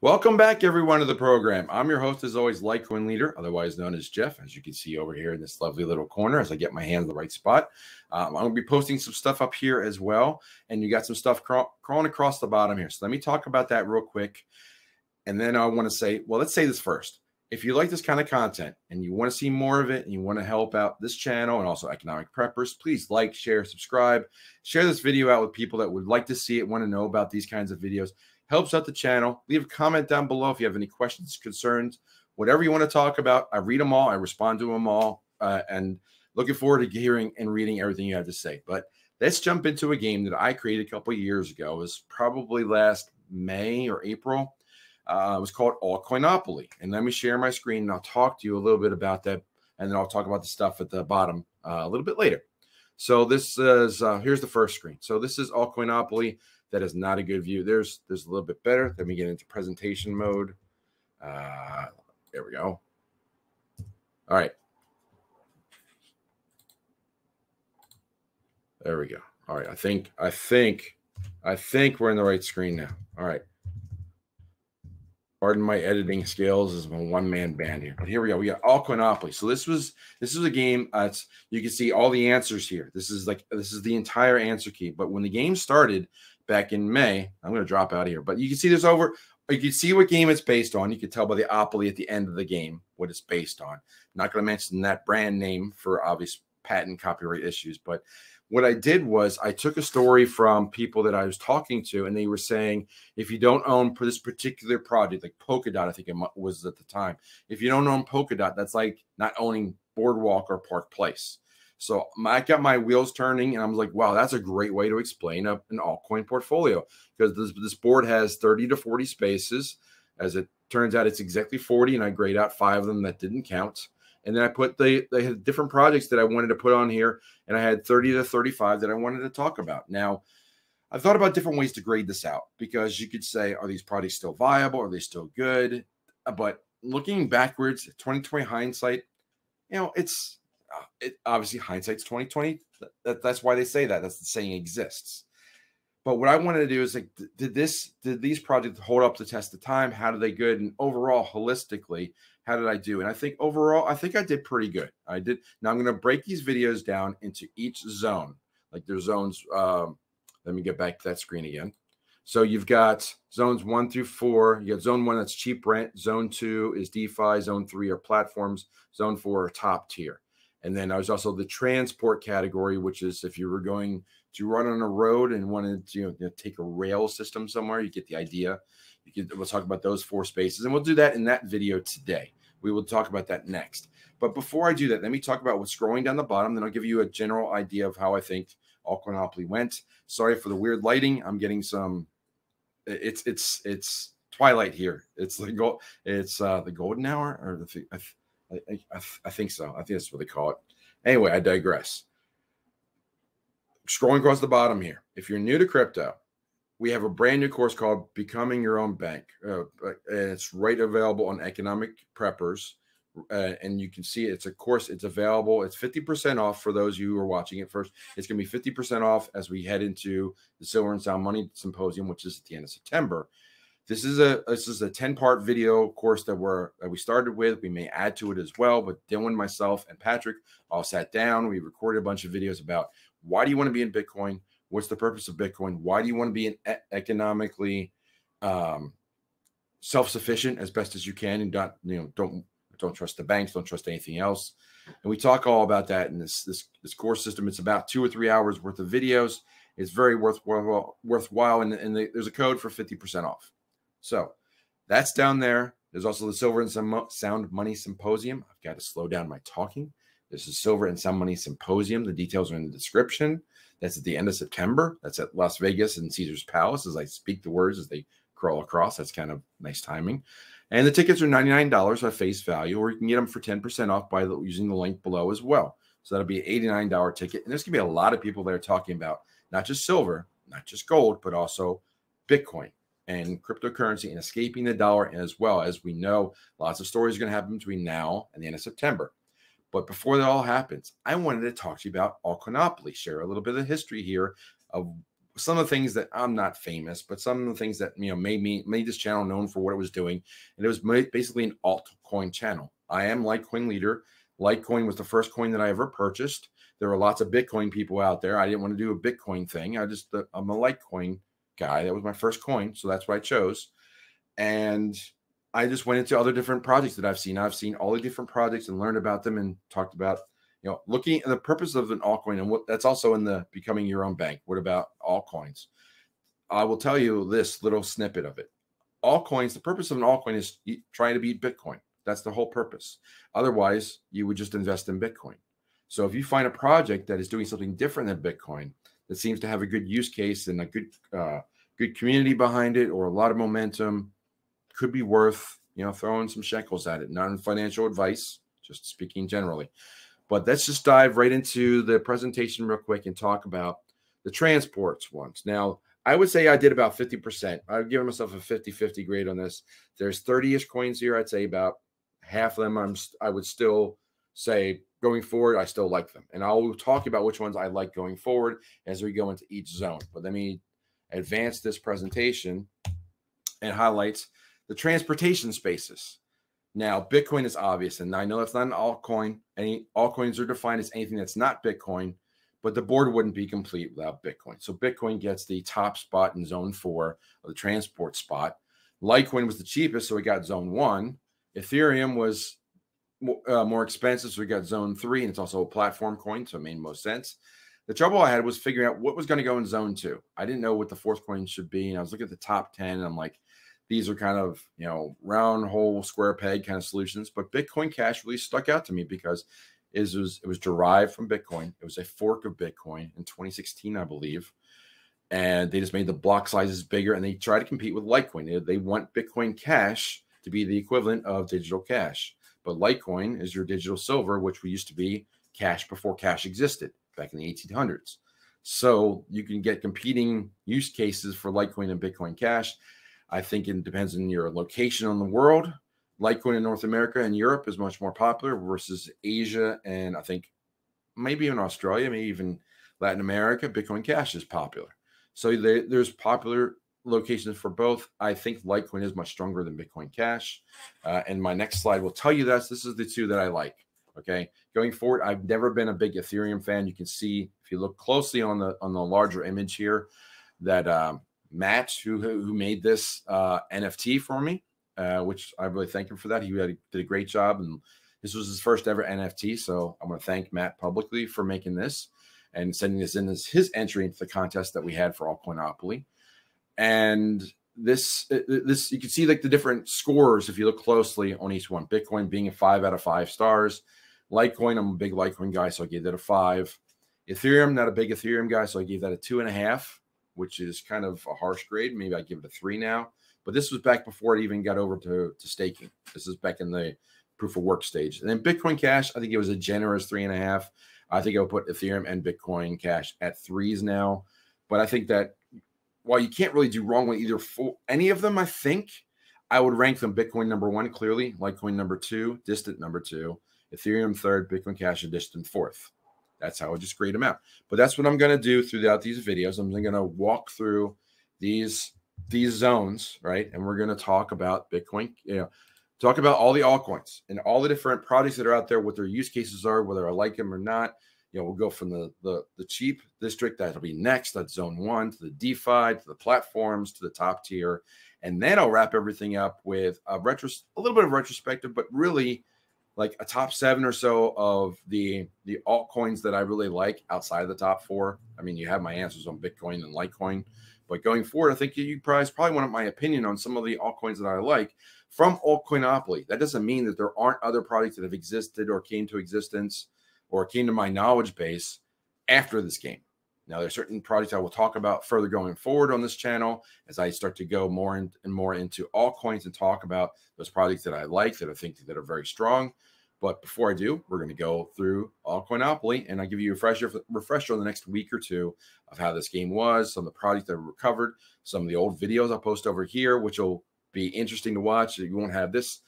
Welcome back, everyone, to the program. I'm your host, as always, LitecoinLeader, otherwise known as Jeff, as you can see over here in this lovely little corner as I get my hands in the right spot. I'm going to be posting some stuff up here as well, and you got some stuff crawling across the bottom here. So let me talk about that real quick, and then I want to say, well, let's say this first. If you like this kind of content and you want to see more of it and you want to help out this channel and also EconomicPreppers, please like, share, subscribe. Share this video out with people that would like to see it, want to know about these kinds of videos. Helps out the channel. Leave a comment down below if you have any questions, concerns, whatever you want to talk about. I read them all. I respond to them all. And looking forward to hearing and reading everything you have to say. But let's jump into a game that I created a couple of years ago. It was probably last May or April. It was called Altcoin-Opoly. And let me share my screen and I'll talk to you a little bit about that. And then I'll talk about the stuff at the bottom a little bit later. So this is, here's the first screen. So this is Altcoin-Opoly. That is not a good view. There's a little bit better. Let me get into presentation mode. There we go. All right. There we go. All right. I think we're in the right screen now. All right. Pardon my editing skills as a one-man band here. But here we go. We got Altcoin-Opoly. So this was a game. You can see all the answers here. This is the entire answer key. But when the game started back in May, I'm going to drop out of here. But you can see you can see what game it's based on. You can tell by the Opoly at the end of the game what it's based on. I'm not going to mention that brand name for obvious patent copyright issues. But what I did was I took a story from people that I was talking to, and they were saying, if you don't own this particular project, like Polkadot, I think it was at the time, if you don't own Polkadot, that's like not owning Boardwalk or Park Place. So I got my wheels turning, and I was like, wow, that's a great way to explain an altcoin portfolio, because this board has 30 to 40 spaces. As it turns out, it's exactly 40, and I grayed out 5 of them that didn't count. And then I put they had different projects that I wanted to put on here, and I had 30 to 35 that I wanted to talk about. Now, I thought about different ways to grade this out, because you could say, are these projects still viable? Are they still good? But looking backwards, 2020 hindsight, obviously hindsight's 2020. That's why they say that. That's the saying exists. But what I wanted to do is like, did these projects hold up to test of time? How did they good? And overall, holistically, how did I do? And I think overall, I think I did pretty good. I did. Now I'm going to break these videos down into each zone. Like there's zones. Let me get back to that screen again. So you've got zones 1 through 4. You got zone 1, that's cheap rent. Zone 2 is DeFi. Zone 3 are platforms. Zone 4 are top tier. And then there's also the transport category, which is if you were going to run on a road and wanted to take a rail system somewhere, you get the idea. We'll talk about those 4 spaces, and we'll do that in that video today. We will talk about that next. But before I do that, let me talk about what's scrolling down the bottom. Then I'll give you a general idea of how I think Altcoin-Opoly went. Sorry for the weird lighting. I'm getting some. It's twilight here. It's the golden hour, or I think so. I think that's what they call it. Anyway, I digress. Scrolling across the bottom here. If you're new to crypto, we have a brand new course called Becoming Your Own Bank. And it's right available on EconomicPreppers. And you can see it's a course. It's available. It's 50% off for those of you who are watching it first. It's going to be 50% off as we head into the Silver and Sound Money Symposium, which is at the end of September. This is a 10-part video course that we started with. We may add to it as well, but Dylan, myself, and Patrick all sat down. We recorded a bunch of videos about why do you want to be in Bitcoin? What's the purpose of Bitcoin? Why do you want to be economically self-sufficient as best as you can, and don't trust the banks, don't trust anything else? And we talk all about that in this course system. It's about 2 or 3 hours worth of videos. It's very worthwhile, and there's a code for 50% off. So that's down there. There's also the Silver and Sound Money Symposium. I've got to slow down my talking. This is Silver and Sound Money Symposium. The details are in the description. That's at the end of September. That's at Las Vegas and Caesar's Palace as I speak the words as they crawl across. That's kind of nice timing. And the tickets are $99 at face value, or you can get them for 10% off by using the link below as well. So that'll be an $89 ticket. And there's going to be a lot of people there talking about not just silver, not just gold, but also Bitcoin and cryptocurrency and escaping the dollar, as well. As we know, lots of stories are going to happen between now and the end of September. But before that all happens, I wanted to talk to you about Altcoin-Opoly, share a little bit of history here of some of the things that I'm not famous, but some of the things that, you know, made this channel known for what it was doing. And it was basically an altcoin channel. I am LitecoinLeader. Litecoin was the first coin that I ever purchased. There were lots of Bitcoin people out there. I didn't want to do a Bitcoin thing. I'm a Litecoin guy. That was my first coin, so that's what I chose. And I just went into other different projects that I've seen. I've seen all the different projects and learned about them and talked about, you know, looking at the purpose of an altcoin, and what that's also in the becoming your own bank. What about altcoins? I will tell you this little snippet of it. Altcoins, the purpose of an altcoin is trying to beat Bitcoin. That's the whole purpose. Otherwise, you would just invest in Bitcoin. So if you find a project that is doing something different than Bitcoin, that seems to have a good use case and a good community behind it, or a lot of momentum, could be worth, you know, throwing some shekels at it. Not in financial advice, just speaking generally. But let's just dive right into the presentation real quick and talk about the transports ones. Now, I would say I did about 50%. I've given myself a 50-50 grade on this. There's 30-ish coins here. I'd say about half of them I would still say going forward, I still like them. And I'll talk about which ones I like going forward as we go into each zone. But let me advance this presentation and highlight the transportation spaces. Now, Bitcoin is obvious, and I know it's not an altcoin. Any altcoins are defined as anything that's not Bitcoin, but the board wouldn't be complete without Bitcoin. So Bitcoin gets the top spot in zone 4 of the transport spot. Litecoin was the cheapest, so we got zone 1. Ethereum was more expensive, so we got zone 3, and it's also a platform coin, so it made most sense. The trouble I had was figuring out what was going to go in zone 2. I didn't know what the fourth coin should be, and I was looking at the top 10, and I'm like, these are kind of, you know, round hole, square peg kind of solutions. But Bitcoin Cash really stuck out to me because it was derived from Bitcoin. It was a fork of Bitcoin in 2016, I believe. And they just made the block sizes bigger, and they try to compete with Litecoin. They want Bitcoin Cash to be the equivalent of digital cash. But Litecoin is your digital silver, which we used to be cash before cash existed back in the 1800s. So you can get competing use cases for Litecoin and Bitcoin Cash. I think it depends on your location on the world. Litecoin in North America and Europe is much more popular versus Asia, and I think maybe in Australia, maybe even Latin America, Bitcoin Cash is popular. So there's popular locations for both. I think Litecoin is much stronger than Bitcoin Cash. And my next slide will tell you that. This is the two that I like. Okay, going forward, I've never been a big Ethereum fan. You can see if you look closely on the larger image here that Matt, who made this NFT for me, which I really thank him for that. He did a great job, and this was his first ever NFT. So I'm going to thank Matt publicly for making this and sending this in as his entry into the contest that we had for Altcoin-Opoly. And this you can see like the different scores if you look closely on each one. Bitcoin being a 5 out of 5 stars. Litecoin, I'm a big Litecoin guy, so I gave that a 5. Ethereum, not a big Ethereum guy, so I gave that a 2.5. Which is kind of a harsh grade. Maybe I give it a 3 now. But this was back before it even got over to staking. This is back in the proof of work stage. And then Bitcoin Cash, I think it was a generous 3.5. I think I would put Ethereum and Bitcoin Cash at 3s now. But I think that while you can't really do wrong with any of them, I think I would rank them Bitcoin number 1, clearly. Litecoin number 2, distant number 2. Ethereum 3rd, Bitcoin Cash a distant 4th. That's how I just grade them out. But that's what I'm going to do throughout these videos. I'm going to walk through these zones, right? And we're going to talk about Bitcoin, talk about all the altcoins and all the different projects that are out there, what their use cases are, whether I like them or not. We'll go from the cheap district, that'll be next, that's zone 1, to the DeFi, to the platforms, to the top tier. And then I'll wrap everything up with a little bit of retrospective, but really like a top 7 or so of the altcoins that I really like outside of the top 4. I mean, you have my answers on Bitcoin and Litecoin, but going forward, I think you probably want my opinion on some of the altcoins that I like from Altcoin-Opoly. That doesn't mean that there aren't other projects that have existed or came to existence or came to my knowledge base after this game. Now, there are certain projects I will talk about further going forward on this channel as I start to go more and more into altcoins and talk about those projects that I like, that I think that are very strong. But before I do, we're going to go through Altcoin-Opoly, and I'll give you a refresher on the next week or two of how this game was, some of the projects that were recovered, some of the old videos I'll post over here, which will be interesting to watch. You won't have this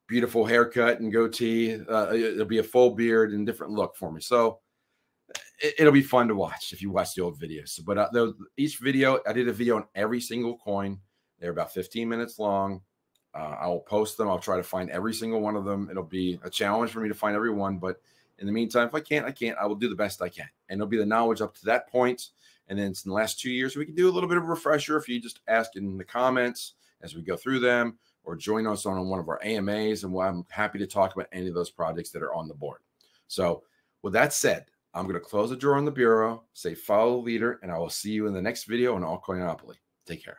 beautiful haircut and goatee. It'll be a full beard and different look for me. So it'll be fun to watch if you watch the old videos. But each video, I did a video on every single coin. They're about 15 minutes long. I will post them. I'll try to find every single one of them. It'll be a challenge for me to find every one. But in the meantime, if I can't, I can't. I will do the best I can. And it'll be the knowledge up to that point. And then in the last 2 years, we can do a little bit of a refresher if you just ask in the comments as we go through them, or join us on one of our AMAs. And I'm happy to talk about any of those projects that are on the board. So with that said, I'm going to close the drawer on the bureau, say follow the leader, and I will see you in the next video on Altcoin-Opoly. Take care.